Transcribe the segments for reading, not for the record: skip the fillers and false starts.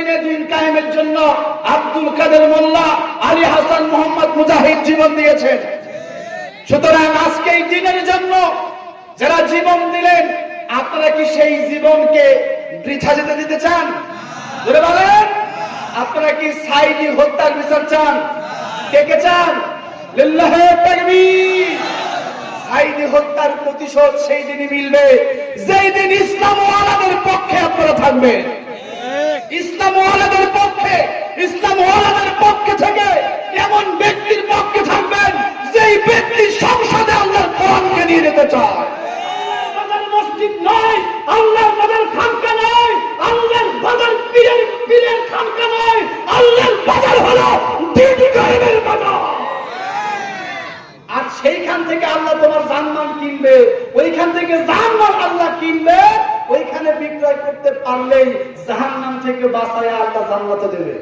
জমিনে দিন কায়েমের জন্য আব্দুল কাদের মোল্লা, আলী হাসান মোহাম্মদ মুজাহিদ জীবন দিয়েছেন। সুতরাং আজকে এই দিনের জন্য যারা জীবন দিলেন, আপনারা কি সেই জীবনকে বৃথা যেতে দিতে চান? ধরে বলেন, আপনারা কি সাইদি হত্যার বিচার চান? কে কে চান? লিল্লাহি তাকবীর। সাইদি হত্যার প্রতিশোধ সেই দিনই মিলবে যেই দিন ইসলাম ওয়ালাদের পক্ষে আপনারা থাকবেন। ইসলাম ওয়ালাদের পক্ষে, ইসলাম ওয়ালাদের পক্ষে থেকে এমন ব্যক্তির পক্ষে থাকবেন যেই ব্যক্তি সংসদে আল্লাহর কোরআনকে নিয়ে যেতে চায়। মসজিদ নয়, আল্লাহর বাজার খানকা নয়, আল্লাহর বাজার পীরের খানকা নয়, আল্লাহর বাজার হলো দিন কায়েমের বাজার। আর সেইখান থেকে আল্লাহ তোমার জান্নাত কিনবে, ওইখান থেকে জান্নাত আল্লাহ কিনবে, ওইখানে বিক্রয় করতে পারলেই জাহান্নাম থেকে বাঁচায় আল্লাহ জান্নাতে দেবে।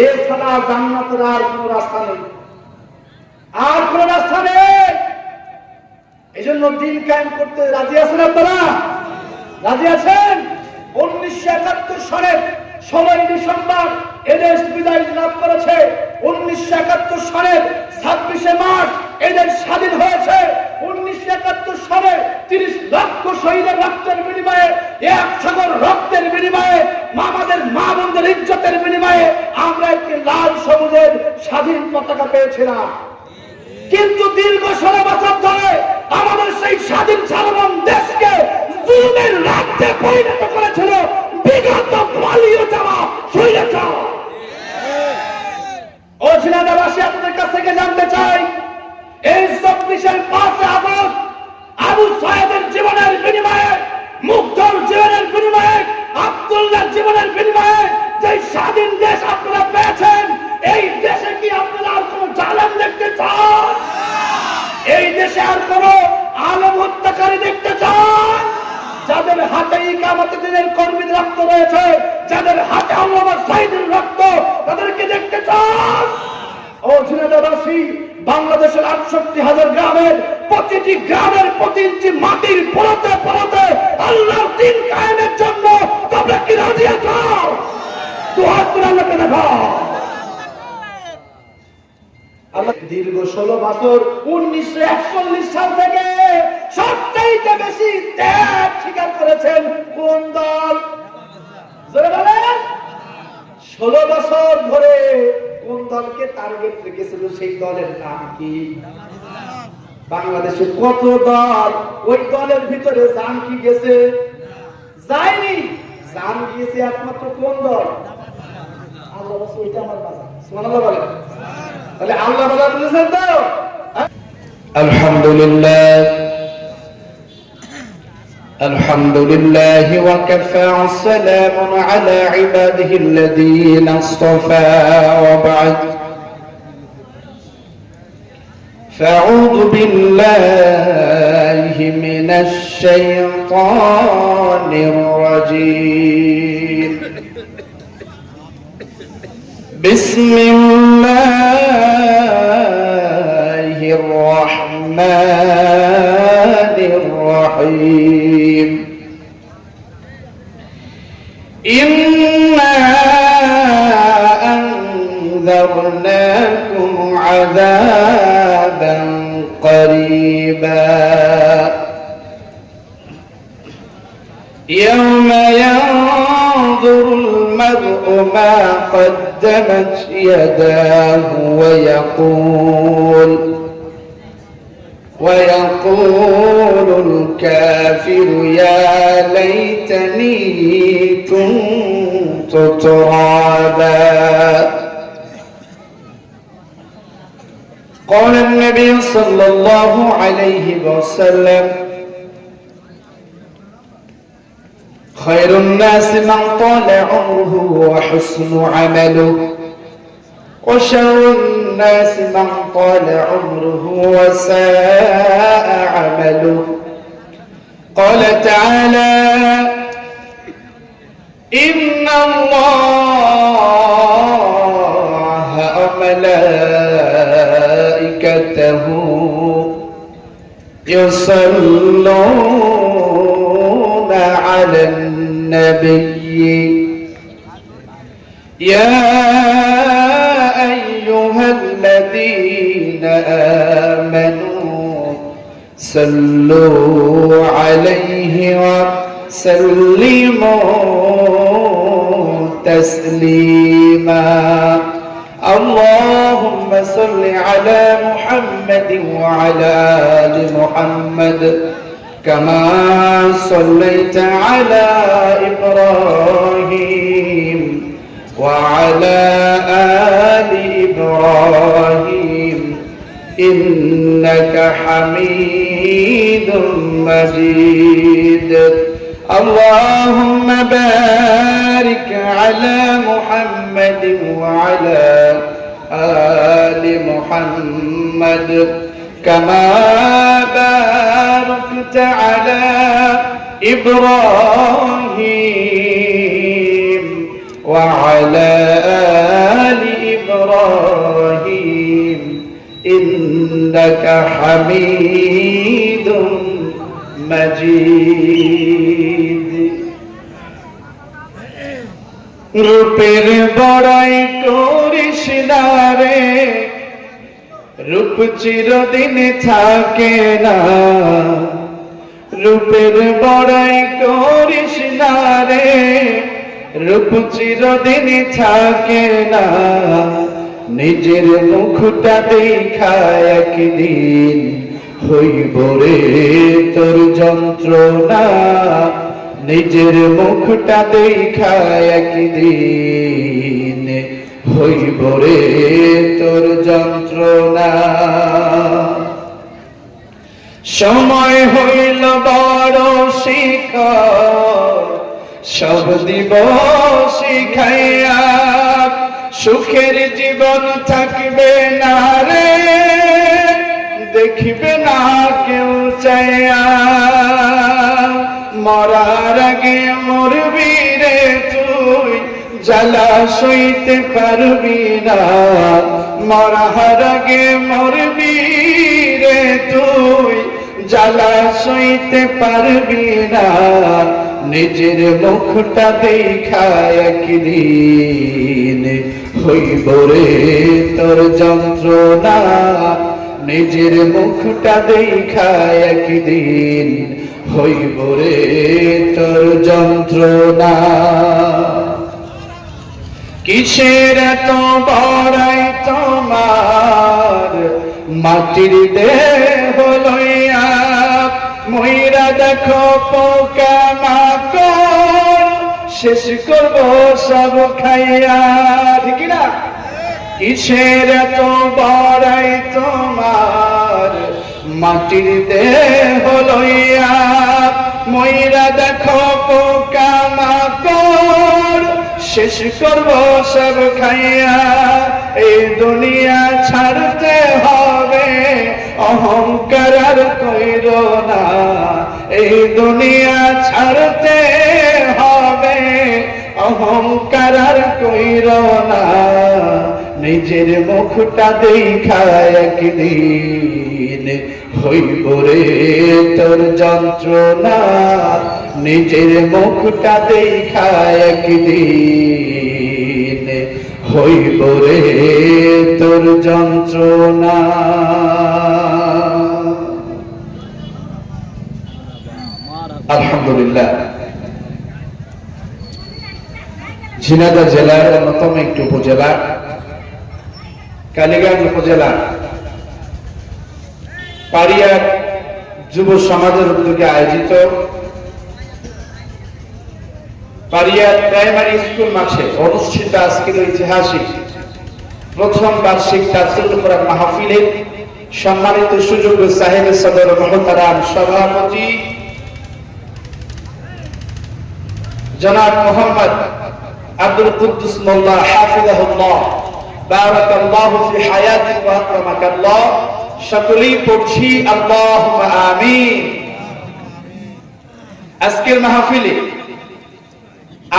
এছাড়া জান্নাতের আর কোনো রাস্তা নেই, আর কোনো রাস্তা নেই। এই জন্য দিন কায়েম করতে রাজি আছেন আপনারা? রাজি আছেন? 1971 সালের 16 ডিসেম্বর এদেশ বিদায় লাভ করেছে। 1971 সালের 26 মার্চ এদেশ স্বাধীন হয়েছে। 1971 সালে 30 লক্ষ শহীদের রক্তের বিনিময়ে, 1 সাগর রক্তের বিনিময়ে, আমাদের মা বোনদের ইজ্জতের বিনিময়ে আমরা একটি লাল সবুজের স্বাধীন পতাকা পেয়েছিলাম। কিন্তু দীর্ঘ 16 বছর ধরে আমাদের সেই স্বাধীন সার্বভৌম দেশকে জুলুমের রাজ্যে পরিণত করেছিল বিগত পালিয়ে যাওয়া স্বৈরাচার। ও ঝিনাইদহবাসী, আপনাদের কাছ থেকে জানতে চাই, এই 24 5 আগস্ট আবু সায়েদের জীবনের বিনিময়ে, মুগ্ধর জীবনের বিনিময়ে, আব্দুল্লাহর জীবনের বিনিময়ে যে স্বাধীন দেশ আপনারা পেয়েছেন, এই দেশে কি আপনারা আর কোন জালেম দেখতে চান? এই দেশে আর কোন আলেম হত্যাকারী দেখতে চান? যাদের হাতে ইকামত দিনের কর্মীদের রক্ত রয়েছে, যাদের হাতে আল্লামা সাইদের রক্ত, তাদেরকে দেখতে চান? ও ঝিনাইদহবাসী, বাংলাদেশের 68,000 গ্রামের প্রতিটি গ্রামের প্রতি ইঞ্চি মাটির পরতে পরতে আল্লাহর দ্বীন কায়েমের জন্য তোমরা কি রাজি আছো? দুহাত তুলে আল্লাহকে দেখাও। আল্লাহ দীর্ঘ 16 বছর 1941 সাল থেকে সবচেয়ে বেশি ত্যাগ স্বীকার করেছেন কোন দল? জোরে বলেন। 16 বছর ধরে কোন দলকে টার্গেট রেখেছিল? সেই দলের নাম কি? বাংলাদেশে কত দল, ওই দলের ভিতরে জান কি গেছে? যায়নি। জান গিয়েছে একমাত্র কোন দল? আল্লাহ বলে ওইটা আমার বাজার। সুবহানাল্লাহ বলেন। তাহলে আল্লাহ বাজার বুঝেছেন তো? আলহামদুলিল্লাহ, আলহামদুলিল্লাহি ওয়া কাফা ওয়া সালামুন আলা ইবাদিহি আল্লাযীনা ইসতাফা ওয়া বা'দ। ফাআউযু বিল্লাহি মিনাশ শাইতানির রাজীম। বিসমিল্লাহির রাহমানির রহিম। ইন্না আনযারনাকুম আযাবান قريبا يوم ينظر المرء ما قدمت يداه ويقول الكافر يا ليتني كنت ترابا. قال النبي صلى الله عليه وسلم خير الناس من طال عمره وحسن عمله وشر الناس من طال عمره وساء عمله. قال تعالى إن الله وملائكته يصلون على النبي يا أيها الذين آمنوا صلوا عليه وسلموا تسليما اللهم صل على محمد وعلى آل محمد كما صليت على إبراهيم وعلى آل إبراهيم إنك حميد مجيد اللهم بارك على محمد وعلى آل محمد كما باركت على إبراهيم وعلى آل إبراهيم إنك حميد مجيد রূপের বড়াই করিস না রে রূপ চিরদিন থাকে না রূপের বড়াই করিস না রে রূপ চিরদিন থাকে না নিজের মুখটা দেখা একদিন হইব রে তোর যন্ত্রণা নিজের মুখটা দেখা একদিন হইব রে তোর যন্ত্রণা সময় হইল বড় শিখর সব দিব শিখাইয়া সুখের জীবন থাকবে না রে দেখবে না কেউ চাইয়া মরার আগে মরবি রে তুই জ্বালা সইতে পারবি না মরার আগে মরবি রে তুই জ্বালা সইতে পারবি না নিজের মুখটা দেখা একদিন হইব রে তোর যন্ত্রণা নিজের মুখটা দেখা একদিন হইব রে তোর যন্ত্রণা কিসের এত বড়াই তোমার মাটির দেহ লইয়া মইরা দেখো পোকা মাকড় শেষ করব সব খাইয়া ঠিক না কিসের এত বড়াই তোমার মাটির দেহ লইয়া মইরা দেখো পোকা মাকড় শেষ করব সব খাইয়া এই দুনিয়া ছাড়তে হবে অহংকার আর কইরো না এই দুনিয়া ছাড়তে হবে অহংকার আর কইরো না নিজের মুখটা দেখা একদিন হইব রে তোর যন্ত্রণা নিজের মুখটা দেখা একদিন হইব রে তোর যন্ত্রণা আলহামদুলিল্লাহ ঝিনাইদহ জেলার অন্যতম একটি উপজেলা কালীগঞ্জ উপজেলা পাড়িয়া যুব সমাজের উদ্যোগে আয়োজিত পাড়িয়া প্রাইমারি স্কুল মাঠে অনুষ্ঠিত আজকের ঐতিহাসিক প্রথম বার্ষিক তাফসীরুল কোরআন মাহফিলের সম্মানিত সুযোগ্য সাহেব সদর মহতারাম সভাপতি জনাব মোহাম্মদ আব্দুল কুদ্দুস মোল্লা হাফিজাহুল্লাহ বারাকাল্লাহু ফি হায়াতিক ওয়া আকরামাকাল্লাহ সকলেই পড়ছি আল্লাহুম্মা আমিন। আজকের মাহফিলে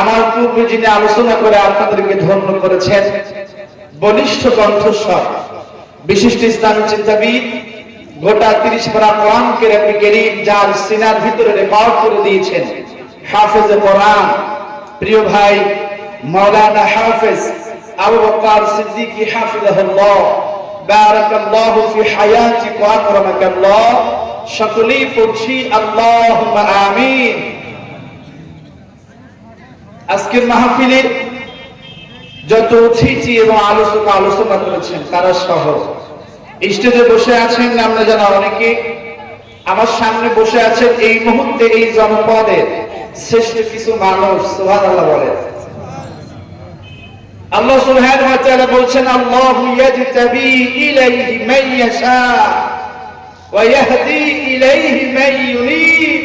আমার পূর্বে যিনি আলোচনা করে আপনাদেরকে ধন্য করেছেন বলিষ্ঠ কণ্ঠস্বর বিশিষ্ট ইসলামী চিন্তাবিদ গোটা 30 পারা কোরআনকে রব্বি কারীম যার সিনার ভিতরে রেকর্ড করে দিয়েছেন হাফেজে কোরআন প্রিয় ভাই মাওলানা হাফেজ আবু বকর সিদ্দিকী হাফিজাহুল্লাহ, বারাকাল্লাহু ফি হায়াতিক ওয়া আকরামাকাল্লাহ। সকলেই পড়ছি আল্লাহুম্মা আমিন। আজকের মাহফিলে যত অতিথি এবং আলোচক আলোচনা করেছেন তারা সহ স্টেজে বসে আছেন আমরা জানা অনেকে, আমার সামনে বসে আছেন এই মুহূর্তে এই জনপদের শ্রেষ্ঠ কিছু মানুষ। সুবহানাল্লাহ বলেন। আল্লাহ সুবহানাহু ওয়া তাআলা বলছেন, আল্লাহু ইয়াজতাবি ইলাইহি মান ইয়াশা ওয়া ইয়াহদি ইলাইহি মান ইউনিব।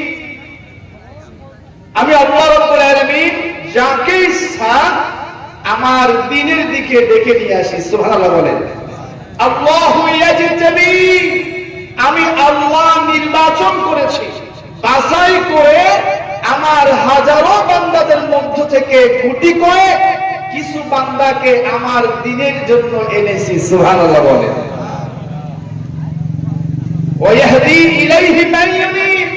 আমি আল্লাহ রাব্বুল আলামিন যাকে ইচ্ছা আমার দ্বীনের দিকে ডেকে নিয়ে আসি। সুবহানাল্লাহ বলেন। আল্লাহু ইয়াজতাবি, আমি আল্লাহ নির্বাচন করেছি, বাছাই করে আমার হাজারো বান্দাদের মধ্য থেকে গুটি করে কিছু বান্দাকে আমার দ্বীনের জন্য এনেছি। সুবহানাল্লাহ বলেন। ওয়া ইয়াহদি ইলাইহি মান ইউনিব,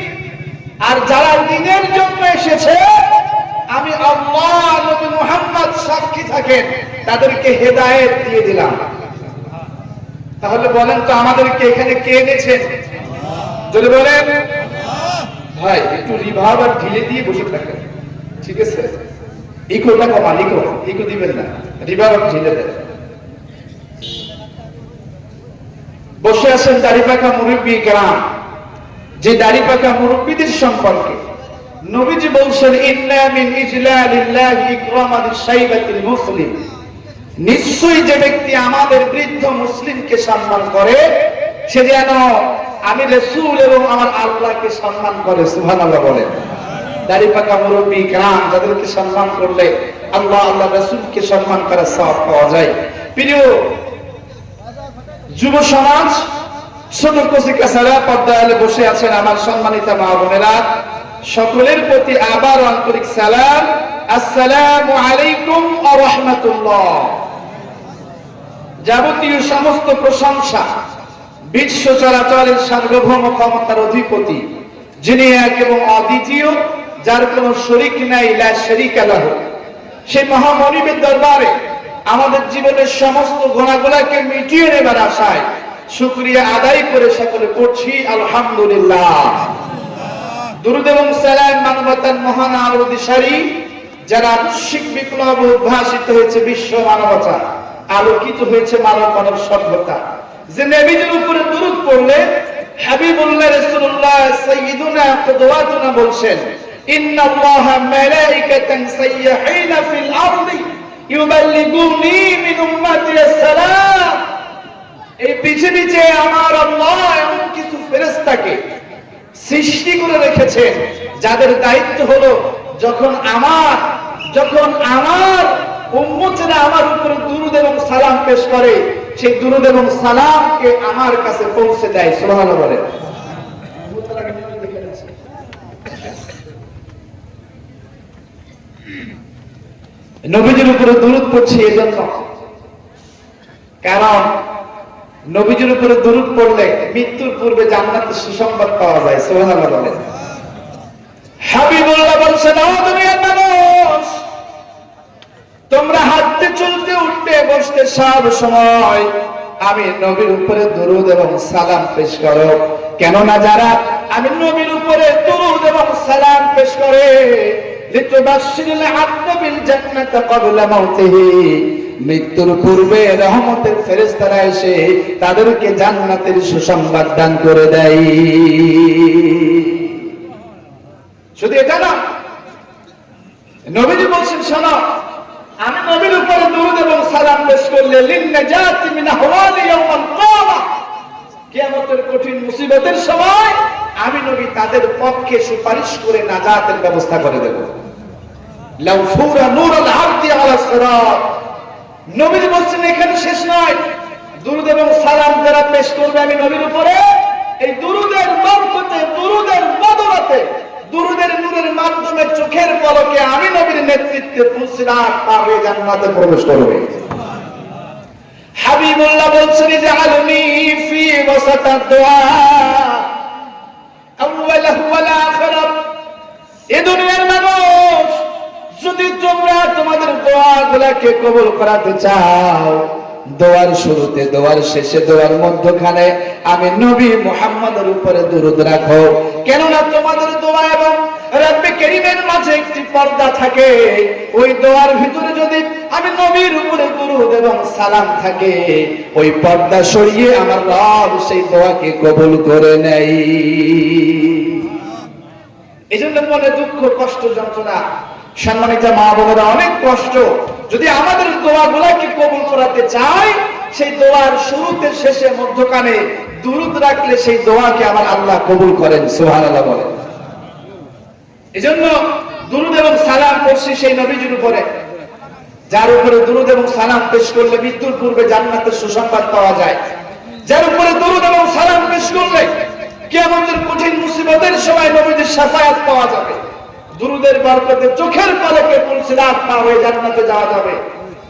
আর যারা দ্বীনের জন্য এসেছে আমি আল্লাহ নবী মুহাম্মদ সাক্ষী থাকেন তাদেরকে হেদায়েত দিয়ে দিলাম। তাহলে বলেন তো আমাদেরকে এখানে কে এনেছেন? যদি বলেন ভাই একটু রিভার্ব আর ঢিলে দিয়ে বসে থাকেন, ঠিক আছে? ইকোটা কমান, ইকো দিবেন না, রিভার্ব আর ঢিলে দেন। বসে আছেন দাড়িপাকা মুরব্বী কেরাম। যে দাড়িপাকা মুরব্বীদের সম্পর্কে নবীজি বলছেন, ইন্না মিন ইজলালিল্লাহি ইকরামাতিশ শাইবাতিল মুসলিম, নিশ্চয়ই যে ব্যক্তি আমাদের বৃদ্ধ মুসলিমকে সম্মান করে সে যেন আমি রাসূল এবং আমার আল্লাহকে সম্মান করে। সুবহানাল্লাহ বলেন। দাড়িপাকা মুরব্বী কেরাম যাদেরকে সম্মান করলে আল্লাহ আল্লাহ রাসূলকে সম্মান করার সওয়াব পাওয়া যায়। প্রিয় যুব সমাজ, ছোট কচিকা ছাড়া পর্দায় বসে আছেন আমার সম্মানিত মা বোনেরা, সকলের প্রতি আবার আন্তরিক সালাম, আসসালামু আলাইকুম ওয়া রাহমাতুল্লাহ। যাবতীয় সমস্ত প্রশংসা বিশ্ব চরাচরের সার্বভৌম ক্ষমতার অধিপতি, যিনি এক এবং অদ্বিতীয়, যার কোনো শরীক নাই, লা শারীকা লাহু, সেই মহামনিবের দরবারে আমাদের জীবনের সমস্ত গুনাহগুলোকে মিটিয়ে নেবার আশায় শুকরিয়া আদায় করে সকলে পড়ছি আলহামদুলিল্লাহ। দুরূদ এবং সালাম মানবতার মহান আলোদিশারি, যারা শিখ বিপ্লব উদ্ভাসিত হয়েছে বিশ্ব মানবতা, আলোকিত হয়েছে মানব সভ্যতা, যে নবীজির উপরে দুরূদ পড়লে হাবিবুল্লাহ রাসূলুল্লাহ সাইয়্যিদুনা কুদওয়াতুনা বলছেন, ইন্নাল্লাহা মালাইকাতান সাইয়্যাহিনা ফিল আরদি ইউবাল্লিগুনি মিন উম্মতি আসসালাম। এই পৃথিবীতে আমার আল্লাহ এমন কিছু ফেরেশতাকে সৃষ্টি করে রেখেছেন যাদের দায়িত্ব হলো যখন আমার উম্মতেরা আমার উপরে দুরূদ এবং সালাম পেশ করে, সেই দুরূদ এবং সালামকে আমার কাছে পৌঁছে দেয়। সুবহানাল্লাহ বলে। নবীজির উপরে দুরূদ পড়ছি এজন্য, কারণ নবীজির উপরে দুরূদ পড়লে মৃত্যুর পূর্বে জান্নাতের সুসংবাদ পাওয়া যায়। সুবহানাল্লাহ বলে। হাবিবুল্লাহ বলছেন, ও দুনিয়ার মানুষ, তোমরা হাঁটতে চলতে উঠতে বসতে সব সময় আমি নবীর উপরে দুরূদ এবং সালাম পেশ করো, কেননা যারা আমি নবীর উপরে দুরূদ এবং সালাম পেশ করে লিতুবাশশিরিল আবদা বিল জান্নাতি ক্বাবলা মাউতিহি, মৃত্যুর পূর্বে রহমতের ফেরেশতারা এসে তাদেরকে জান্নাতের সুসংবাদ দান করে দেয়। শুধু এটা না, নবীজি বলছেন, শোনো, আমি নবীর উপরে দুরূদ এবং সালাম পেশ করলে লিন্নাজাতি মিন আহওয়ালি ইয়াউমাল কিয়ামা, কিয়ামতের কঠিন মুসিবতের সময় আমি নবী তাদের পক্ষে সুপারিশ করে নাজাতের ব্যবস্থা করে দেব। লাউ ফুরা নূরুল আরদি আলা সিরাত। নবীজি বলছেন এখানে শেষ নয়, দুরূদ এবং সালাম যারা পেশ করবে আমি নবীর উপরে, এই দুরূদের বরকতে, দুরূদের বদৌলতে, দুরূদের নূরের মাধ্যমে চোখের পলকে আমি নবীর নেতৃত্বে ফুলসিরাত পার হয়ে জান্নাতে প্রবেশ করবে। হাবিবুল্লাহ বলছেন, ইজআলনি ফি ওয়াসাতাদ দুআ আউওয়ালাহু ওয়াল আখিরাত। এই দুনিয়ার মানুষ যদি যদি তোমরা তোমাদের দোয়াগুলোকে কবুল করাতে চাও, দোয়ার শুরুতে, দোয়ার শেষে, দোয়ার মধ্যখানে আমি নবী মুহাম্মদের উপরে দুরূদ রাখো। কেননা তোমাদের দোয়া এবং রব্বে কারীমের মাঝে একটি পর্দা থাকে। ওই দোয়ার ভিতরে যদি আমি নবীর উপরে দুরূদ এবং সালাম থাকে, ওই পর্দা সরিয়ে আমার রব সেই দোয়াকে কবুল করে নেয়। এজন্য মনে দুঃখ, কষ্ট, যন্ত্রণা, সম্মানিত মা বোনেরা, অনেক কষ্ট। যদি আমাদের দোয়াগুলোকে কবুল করাতে চাই, সেই দোয়ার শুরুতে, শেষে, মধ্যখানে দুরূদ রাখলে সেই দোয়াকে আমার আল্লাহ কবুল করেন। সুবহানাল্লাহ বলেন। এজন্য দুরূদ এবং সালাম পড়ছি সেই নবীজির উপরে, যার উপরে দুরূদ এবং সালাম পেশ করলে মৃত্যুর পূর্বে জান্নাতের সুসংবাদ পাওয়া যায়। যার উপরে দুরূদ এবং সালাম পেশ করলে কিয়ামতের কঠিন মুসিবতের সময় নবীজির শাফায়াত পাওয়া যাবে। দুরূদের বরকতে চোখের পলকে পুলসিরাত পার হয়ে জান্নাতে যাওয়া যাবে।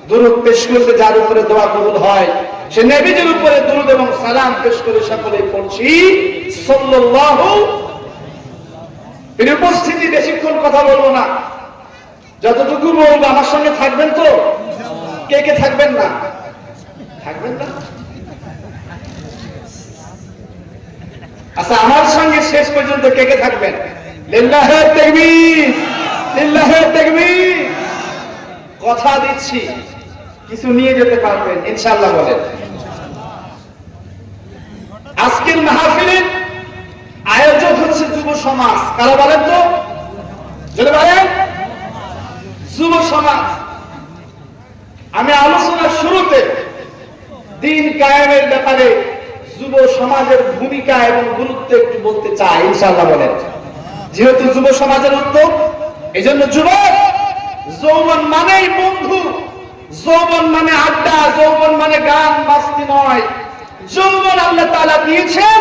দুরূদ পেশ করলে যার উপরে দোয়া কবুল হয়, সে নবীজির উপরে দুরূদ এবং সালাম পেশ করে সকলেই পড়ছি সাল্লাল্লাহু। এর উপস্থিতি বেশিক্ষণ কথা বলবো না, যতটুকু বলবো আমার সঙ্গে থাকবেন তো? কে কে থাকবেন না? থাকবেন না? আচ্ছা, আমার সঙ্গে শেষ পর্যন্ত কে কে থাকবেন? লিল্লাহি তাকবীর, লিল্লাহি তাকবীর। কথা দিচ্ছি কিছু নিয়ে যেতে পারবেন ইনশাআল্লাহ বলেন। আজকের মাহফিলের আয়োজক হচ্ছে যুব সমাজ। কারা বলেন তো? যদি বলেন যুব সমাজ। আমি আলোচনার শুরুতে দিন কায়েমের ব্যাপারে যুব সমাজের ভূমিকা এবং গুরুত্ব একটু বলতে চাই ইনশাআল্লাহ বলেন। যেহেতু যুব সমাজের উদ্যোগ, এই জন্য যুবক, যৌবন মানেই বন্ধু, যৌবন মানে আড্ডা, যৌবন মানে গান মাস্তি নয়। যৌবন আল্লাহ তাআলা দিয়েছেন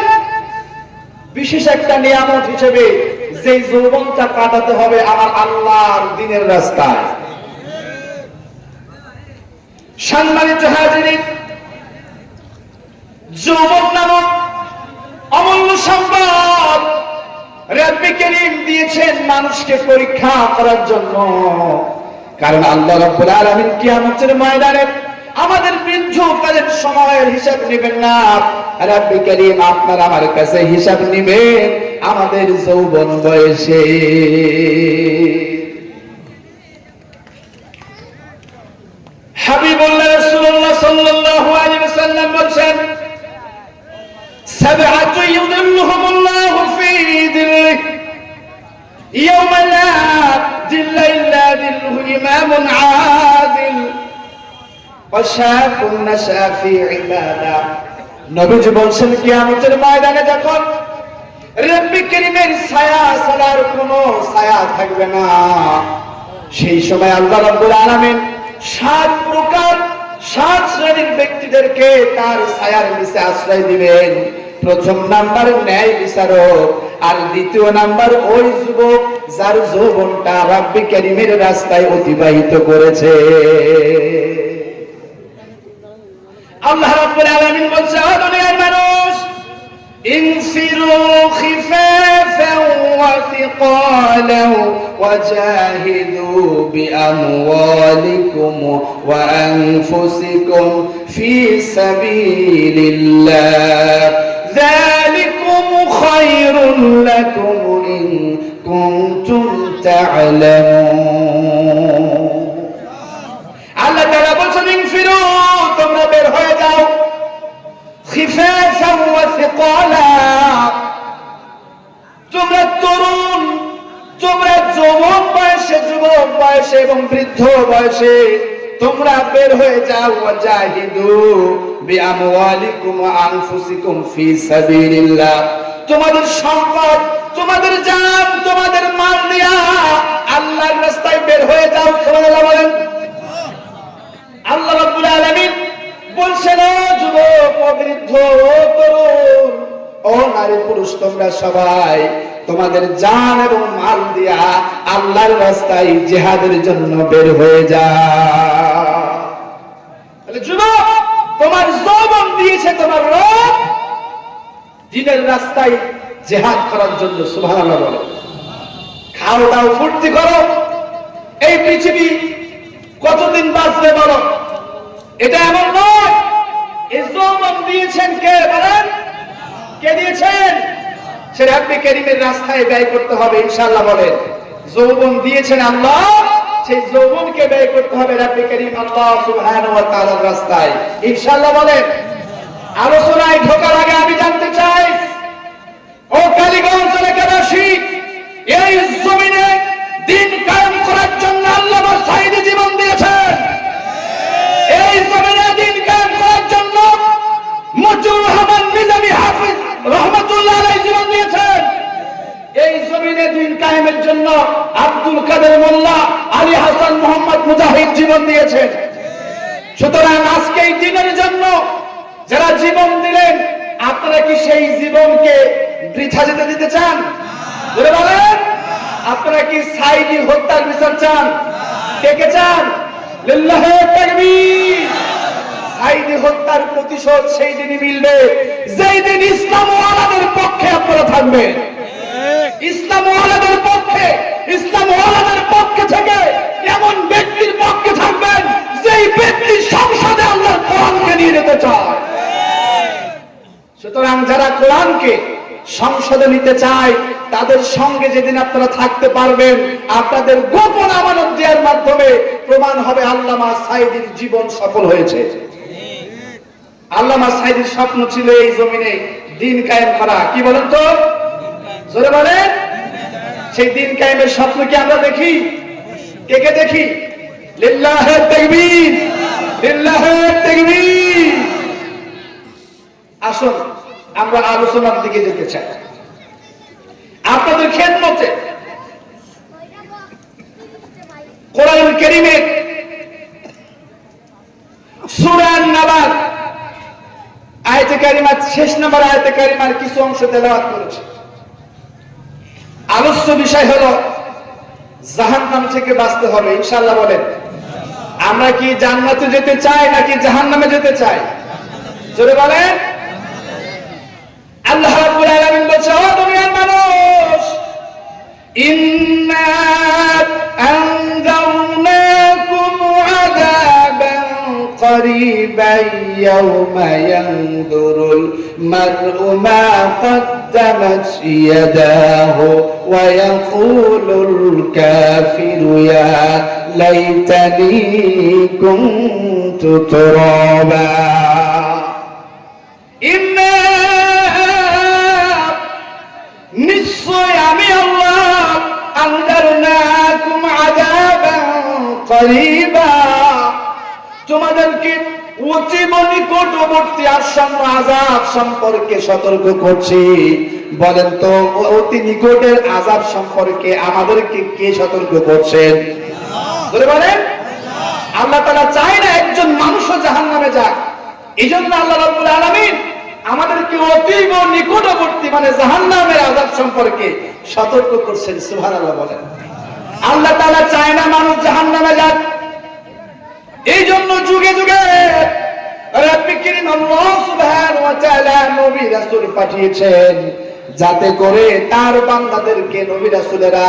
বিশেষ একটা নিয়ামত হিসেবে, যে যৌবনটা কাটাতে হবে আমার আল্লাহর দ্বীনের রাস্তায়। সম্মানিত হাজিরিন, যৌবন নামক অমূল্য সম্পদ রব্বে কারীম দিয়েছেন মানুষকে পরীক্ষা করার জন্য। কারণ আল্লাহ রাব্বুল আলামিন কিয়ামতের ময়দানে আমাদের বৃদ্ধকালের সময়ের হিসাব নেবেন না। রব্বে কারীম আপনার আমার কাছে হিসাব নেবেন আমাদের যৌবন বয়সে। হাবিবুল্লাহ রাসূলুল্লাহ সাল্লাল্লাহু আলাইহি ওয়াসাল্লাম বলেন, সাবআতু ইউযিল্লুহুমুল্লাহু ফি যিল্লিহি ইয়াওমা লা যিল্লা ইল্লা যিল্লুহু ইমামুন আদিল ওয়া শাবুন নাশা ফি ইবাদা। নবীজি বলেন, কিয়ামতের ময়দানে যখন রব্বে কারীমের ছায়া ছাড়ার কোনো ছায়া থাকবে না, সেই সময় আল্লাহ রাব্বুল আলামিন 7 প্রকার 7 শ্রেণীর ব্যক্তিদেরকে তার ছায়ার নিচে আশ্রয় দিবেন। প্রথম নাম্বার ন্যায় বিচারক, আর দ্বিতীয় নাম্বার ওই যুবক যার যৌবনটা রব্বে কারীমের রাস্তায় অতিবাহিত করেছে। আল্লাহ রাব্বুল আলামিন বলছে, ও দুনিয়ার মানুষ, ইনফিরু খিফাফান ওয়া সিকালান ওয়াজাহিদু বিআমওয়ালিকুম ওয়া আনফুসিকুম ফি সাবিলিল্লাহ, যালিকুম খায়রুল লাকুম ইন কুনতুম তা'লামুন। আল্লাহ তাআলা বলেন, ইনফিরু, তোমরা বের হয়ে যাও, খিফাফান ওয়া সিকালা, তোমরা তরুণ, তোমরা যৌবন বয়সে, যুবক বয়সে এবং বৃদ্ধ বয়সে তোমরা বের হয়ে যাও। ওয়াজাহিদু বিআমওয়ালিকুম ওয়া আনফুসিকুম ফি সাবিলিল্লাহ, তোমাদের সম্পদ, তোমাদের জান, তোমাদের মাল দিয়া আল্লাহর রাস্তায় বের হয়ে যাও। সুবহানাল্লাহ বলেন। আল্লাহ রাব্বুল আলামিন বলছেন, ও যুবক, ও বৃদ্ধ, ও তরুণ, ও নারী পুরুষ, তোমরা সবাই তোমাদের জান এবং মাল দিয়া আল্লাহর রাস্তায় জিহাদের জন্য বের হয়ে যাও। তাহলে যুবক, তোমার যৌবন দিয়েছে তোমার রব দ্বীনের রাস্তায় জিহাদ করার জন্য। সুবহানাল্লাহ বলো। খাও দাও, ফুর্তি করো, এই পৃথিবী কতদিন বাঁচবে বলো? এটা এমন নয়। এই যৌবন দিয়েছেন কে বলেন? কে দিয়েছেন? সে রাব্বে কারীমের রাস্তায় ব্যয় করতে হবে ইনশাআল্লাহ বলেন। যৌবন দিয়েছেন আল্লাহ, সেই যৌবনকে ব্যয় করতে হবে রাব্বে কারীম আল্লাহ সুবহানাহু ওয়া তাআলার রাস্তায় ইনশাআল্লাহ বলেন। আলোচনায় ঢোকার আগে আমি জানতে চাই, ও কালীগঞ্জ এলাকাবাসী, এই জমিনে দিন কায়েম করার জন্য আল্লামা সাঈদী জীবন দিয়েছেন। এই জমিনে দিন কায়েম করার জন্য মজিবুর রহমান নিজামী হাফিজ রহমাতুল্লাহ আলাইহি জীবন দিয়েছেন। এই জমিনে দিন কায়েমের জন্য আব্দুল কাদের মোল্লা, আলী হাসান, মোহাম্মদ মুজাহিদ জীবন দিয়েছেন। সুতরাং আজকে এই দিনের জন্য যারা জীবন দিলেন, আপনারা কি সেই জীবনকে বৃথা যেতে দিতে চান? বলে বলেন, আপনারা কি সাঈদী হত্যার বিচার চান? কে কে চান? লিল্লাহি তাকবীর। সাঈদী হত্যার প্রতিশোধ সেই দিনই মিলবে যেই দিন ইসলাম ও আলাদের পক্ষে আপনারা থাকবেন। ইসলাম ও আলাদের পক্ষে, ইসলাম ও আলাদের পক্ষে থেকে এমন ব্যক্তির পক্ষে থাকবেন যেই ব্যক্তি সংসদে আল্লাহর কোরআনকে নিয়ে যেতে চায়। সুতরাং যারা কোরআনকে সংসদে নিতে চায়, তাদের সঙ্গে যেদিন আপনারা থাকতে পারবেন, আপনাদের গোপন আমানত দেওয়ার মাধ্যমে প্রমাণ হবে আল্লামা সাঈদীর জীবন সফল হয়েছে। আল্লামা সাঈদীর স্বপ্ন ছিল এই জমিনে দিন কায়েম করা। কি বলেন তো? জোরে বলেন। সেই দিন কায়েমের স্বপ্ন কি আমরা দেখি? কে কে দেখি? লিল্লাহি তাকবীর, লিল্লাহি তাকবীর। আসুন আমরা আলোচনার দিকে যেতে চাই। আপনাদের খেদমতে কোরআনুল কারীমের সূরা আন-নাবাত আয়াতে কারিমা, শেষ নম্বর আয়াতে কারিমার কিছু অংশ তেলাওয়াত করেছি। আলোচ্য বিষয় হলো জাহান্নাম থেকে বাঁচতে হবে ইনশাআল্লাহ বলেন। আমরা কি জান্নাতে যেতে চাই নাকি জাহান্নামে যেতে চাই? জোরে বলেন। আল্লাহ রাব্বুল আলামিন বলেন, ও দুনিয়ার মানুষ, ইন্না আনজারনাকুম আযাবান করিবান ইয়াওমা ইয়ানদুরুল মার'ু মা قدمت يداه ويقول الكافر يا ليتني كنت ترابا إنا নিশ্চয় আমি আল্লাহ আনজারনাকুম আযাবান করিবা, তোমাদেরকে অতীব নিকটবর্তী আসন্ন আযাব সম্পর্কে সতর্ক করছি। বলেন তো, অতি নিকটের আযাব সম্পর্কে আমাদেরকে কে সতর্ক করছেন? বলে বলেন। আল্লাহ তাআলা চায় না একজন মানুষও জাহান্নামে যাক। এইজন্য আল্লাহ রাব্বুল আলামিন আমাদেরকে অতীব নিকটবর্তী মানে জাহান্নামের আযাব সম্পর্কে সতর্ক করছেন। সুবহানাল্লাহ বলেন। আল্লাহ তাআলা চায় না মানুষ জাহান্নামে যাক। এই জন্য যুগে যুগে রাব্বুল কারীম আল্লাহ সুবহানাহু ওয়া তাআলা নবী রাসূল পাঠিয়েছেন, যাতে করে তার বান্দাদেরকে নবী রাসূলেরা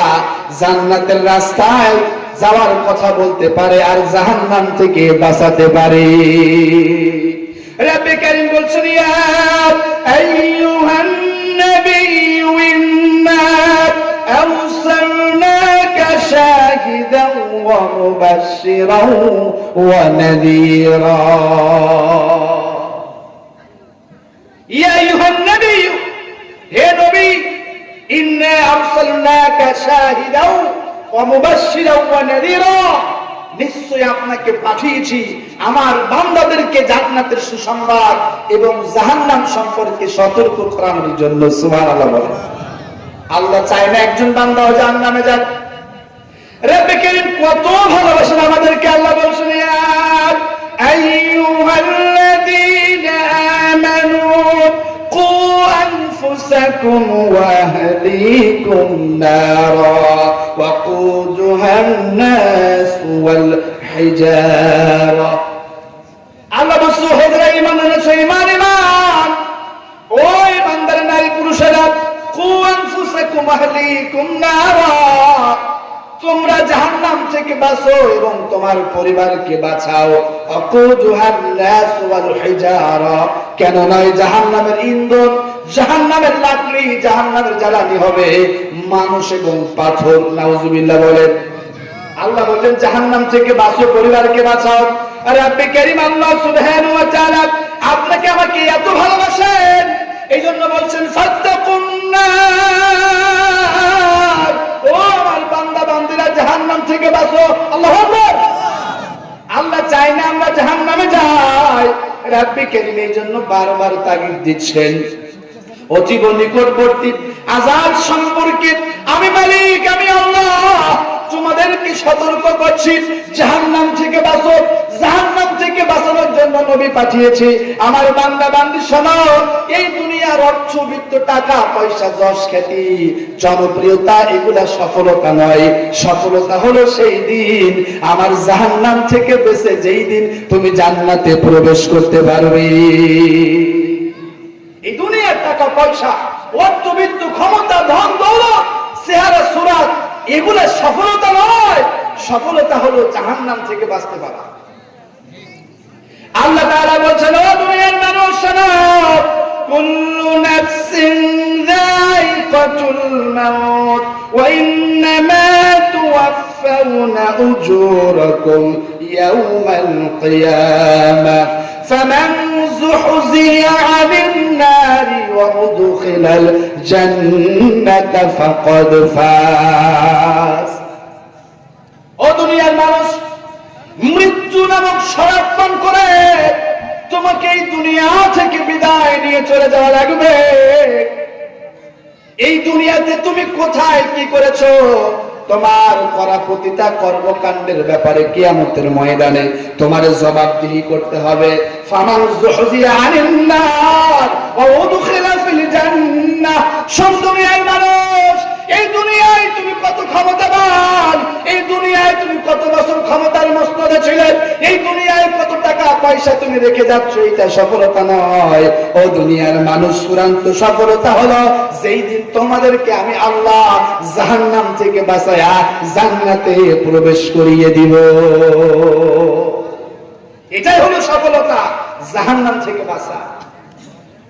জান্নাতের রাস্তায় যাওয়ার কথা বলতে পারে আর জাহান্নাম থেকে বাঁচাতে পারে। রাব্বুল কারীম বলছেন, ইয়া আইয়ুহান নাবিয়্যু ইন্না আরসালনাকা শাহিদান ওয়া মুবাশশিরান ওয়া নাযীরা। ইয়া আইয়ুহান নাবিয়্যু, হে নবী, ইন্না আরসালনাকা শাহিদান ওয়া মুবাশশিরান ওয়া নাযীরা, নিশ্চয় আপনাকে পাঠিয়েছি আমার বান্দাদেরকে জান্নাতের সুসংবাদ এবং জাহান্নাম সম্পর্কে সতর্ক করানোর জন্য। সুবহানাল্লাহ বলেন। আল্লাহ চায় না একজন বান্দাও জাহান্নামে যাক। রব্বে কারীম কত ভালোবাসেন আমাদেরকে। আল্লাহ বলছেন, ইয়া আইয়ুহাল্লাযীনা আমানু কু আনফুসাকুম ওয়া আহলিকুম নারা ওয়াকুদুহান নাস ওয়াল হিজারা। আল্লাহ বলছে, হে যারা ঈমান এনেছো, ঈমান ওই বান্দার নারী পুরুষেরা, কু আনফুসাকুম ওয়া আহলিকুম নারা, তোমরা জাহান্নাম থেকে বাঁচো এবং তোমার পরিবারকে বাঁচাও। আকুদুহান নাস ওয়াল হিজারা, কেন নয় জাহান্নামের ইন্ধন, জাহান্নামের লাকড়ি, জাহান্নামের জ্বালানি হবে মানুষ এবং পাথর। নাউজুবিল্লাহ বলেন। আল্লাহ বলেন জাহান্নাম থেকে বাঁচো, পরিবারকে বাঁচাও। আর রব্বে কারীম আল্লাহ সুবহানাহু ওয়া তাআলা আপনাকে আমাকে এত ভালোবাসেন, এইজন্য বলছেন ফাত্তাকুন নার, ও আমার বান্দা বান্দীরা জাহান্নাম থেকে বাঁচো। আল্লাহু আকবার। আল্লাহ চায় না আমরা জাহান্নামে যাই। রব্বে কারীম এইজন্য বারবার তাগিদ দিচ্ছেন অতীব নিকটবর্তী আযাব সম্পর্কে। আমি মালিক, আমি আল্লাহ তোমাদেরকে সতর্ক করছি, জাহান্নাম থেকে বাঁচো। জাহান্নাম থেকে বাঁচানোর জন্য নবী পাঠিয়েছি। আমার বান্দা বান্দি শোনো, এই দুনিয়ার অর্থ বিত্ত, টাকা পয়সা, যশ খ্যাতি, জনপ্রিয়তা এগুলা সফলতা নয়। সফলতা হলো সেই দিন আমার জাহান্নাম থেকে বেঁচে যেই দিন তুমি জান্নাতে প্রবেশ করতে পারবে। এই দুনিয়ার টাকা পয়সা, অর্থবিত্ত, ক্ষমতা, ধন দৌলত, চেহারা সুরাত এগুলা সফলতা নয়। সফলতা হলো জাহান্নাম থেকে বাঁচতে পারা। আল্লাহ তাআলা বলেন ও দুনিয়ার মানুষ শোনো, কুল্লু নাফসিন যায়িকাতুল মাউত ওয়া ইন্নামা তুওয়াফাউনা উজুরাকুম ইয়াওমাল কিয়ামাহ ফামান যুহজিয়া আনিন নারি ওয়া উদখিলাল জান্নাতা ফাকাদ ফাজ। ও দুনিয়ার মানুষ, মৃত্যু নামক শরাব পান করে তোমাকে এই দুনিয়া থেকে বিদায় নিয়ে চলে যাওয়া লাগবে। এই দুনিয়াতে তুমি কোথায় কি করেছো, তোমার করা প্রতিটা কর্মকাণ্ডের ব্যাপারে কিয়ামতের ময়দানে তোমার জবাবদিহি করতে হবে। ফামান যুহজিয়া আনিন নার ওয়া উদখিলা ফিল জান্নাহ। সব দুনিয়ার মানুষ, এই দুনিয়ায় তুমি কত ক্ষমতাবান, এই দুনিয়ায় তুমি কত বছর ক্ষমতার মসনদে ছিলে, এই দুনিয়ায় কত টাকা পয়সা তুমি রেখে যাচ্ছ, এটা সফলতা নয়। ও দুনিয়ার মানুষ, চূড়ান্ত সফলতা হলো যেই দিন তোমাদেরকে আমি আল্লাহ জাহান্নাম থেকে বাঁচায়া জান্নাতে প্রবেশ করিয়ে দিব। এটাই হলো সফলতা, জাহান্নাম থেকে বাঁচা।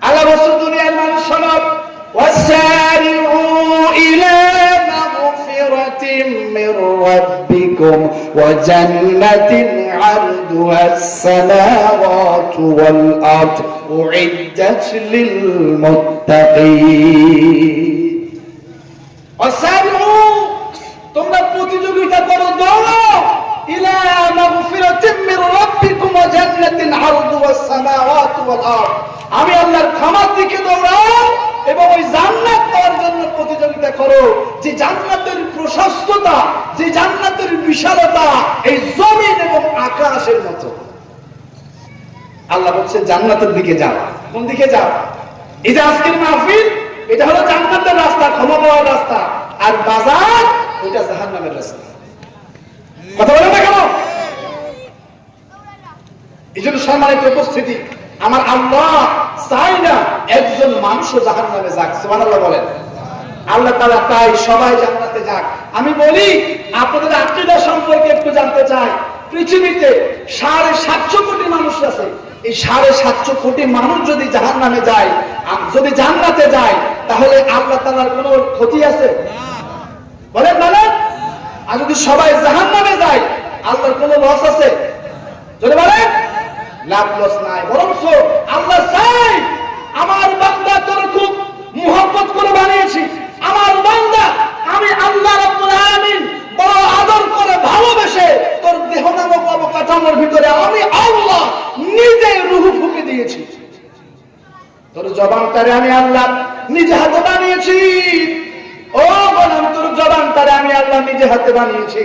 আল্লাহ বলছেন দুনিয়ার মানুষ শোনো, وسارعوا إلى مغفرة من ربكم وجنة عرضها السماوات والأرض أعدت للمتقين। وسارعوا তোমরা প্রতিযোগিতা করো, দৌড়াও, ইলা মাগফিরাতিন মির রাব্বিকুম ওয়া জান্নাতিন আরদুহা সামাওয়াতু ওয়াল আরদ। আমি আল্লাহর ক্ষমার দিকে দৌড়াও এবং ওই জান্নাত পাওয়ার জন্য প্রতিযোগিতা করো, যে জান্নাতের প্রশস্ততা, যে জান্নাতের বিশালতা এই জমিন এবং আকাশের মতো। আল্লাহ বলছে জান্নাতের দিকে যাও। কোন দিকে যাও? এই যে আজকের মাহফিল, এটা হলো জান্নাতের রাস্তা, ক্ষমা পাওয়ার রাস্তা, আর বাজার ওইটা জাহান্নামের রাস্তা। কথা বলে না কেন? এই জন্য সম্মানিত উপস্থিতি, আমার আল্লাহ চাই না একজন মানুষও জাহান্নামে যাক। সুবহানাল্লাহ বলেন। আল্লাহ তাআলা তাই সবাই জান্নাতে যাক। আমি বলি আপনাদের আকীদা সম্পর্কে একটু জানতে চাই। পৃথিবীতে 750 কোটি মানুষ আছে। এই 750 কোটি মানুষ যদি জাহান্নামে যায়, যদি জান্নাতে যায়, তাহলে আল্লাহ তাআলার কোনো ক্ষতি আছে? বলেন বলেন। আর যদি সবাই জাহান্নামে যায়, আল্লাহর কোনো লস আছে? যদি বলেন লাভ লস নাই। বরঞ্চ আল্লাহ চাই আমার বান্দা তোর খুব মুহাব্বত করে বানিয়েছি, আমার বান্দা আমি আল্লাহ রাব্বুল আলামিন বড় আদর করে ভালোবেসে তোর দেহ নামক অবকাঠামোর ভিতরে আমি আল্লাহ নিজে রূহ ফুঁকে দিয়েছি। তোর জবানটারে আমি আল্লাহ নিজে হাতে বানিয়েছি। ও বললাম তোর জবানটারে আমি আল্লাহ নিজে হাতে বানিয়েছি।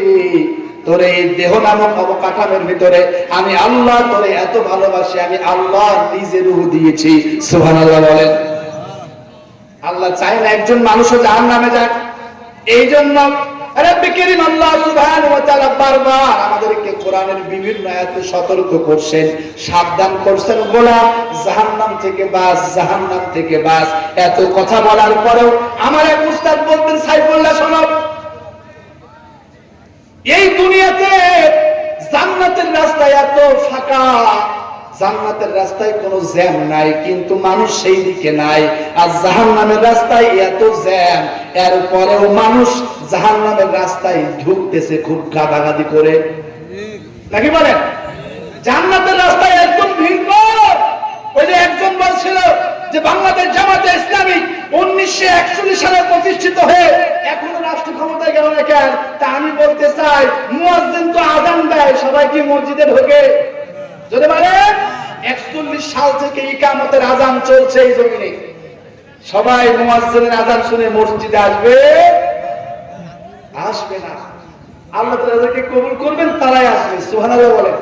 তোর এই দেহ নামক অবকাঠামোর ভিতরে আমি আল্লাহ তোরে এত ভালোবাসি, আমি আল্লাহ নিজে রূহ দিয়েছি। সুবহানাল্লাহ বলেন। আল্লাহ চায় না একজন মানুষও জাহান্নামে যাক। এই জন্য রব্বে কারীম আল্লাহ সুবহানাহু ওয়া তাআলা বারবার আমাদেরকে কোরআনের বিভিন্ন আয়াতে সতর্ক করছেন, সাবধান করছেন, গোলাম জাহান্নাম থেকে বাঁচ, জাহান্নাম থেকে বাঁচ। এত কথা বলার পরেও আমার এক উস্তাদ বলতেন, সাইফুল্লাহ শোনো, এই দুনিয়াতে জান্নাতের রাস্তায় এত ফাঁকা, জান্নাতের রাস্তায় কোনো জ্যাম নাই, কিন্তু মানুষ সেই দিকে নাই। আর জাহান্নামের রাস্তায় এত জ্যাম, এরপরেও মানুষ জাহান্নামের রাস্তায় ঢুকতেছে খুব গাদাগাদি করে, নাকি বলেন? জান্নাতের রাস্তায় একদম ভিড় কর। ওই যে একজন বলছিল যে বাংলাদেশ জামাতে ইসলামী 1941 সালে প্রতিষ্ঠিত হয়ে এখনো রাষ্ট্র ক্ষমতায় গেল না কেন? তা আমি বলতে চাই, মুয়াজ্জিন তো আযান দেয়, সবাই কি মসজিদে ঢোকে? যদি বলেন 41 সাল থেকে ইকামতের আযান চলছে এই জমিনে, সবাই মুয়াজ্জিনের আযান শুনে মসজিদে আসবে? আসবে না। আল্লাহ তাআলা যাদেরকে কবুল করবেন তারাই আসবে। সুবহানাল্লাহ বলেন।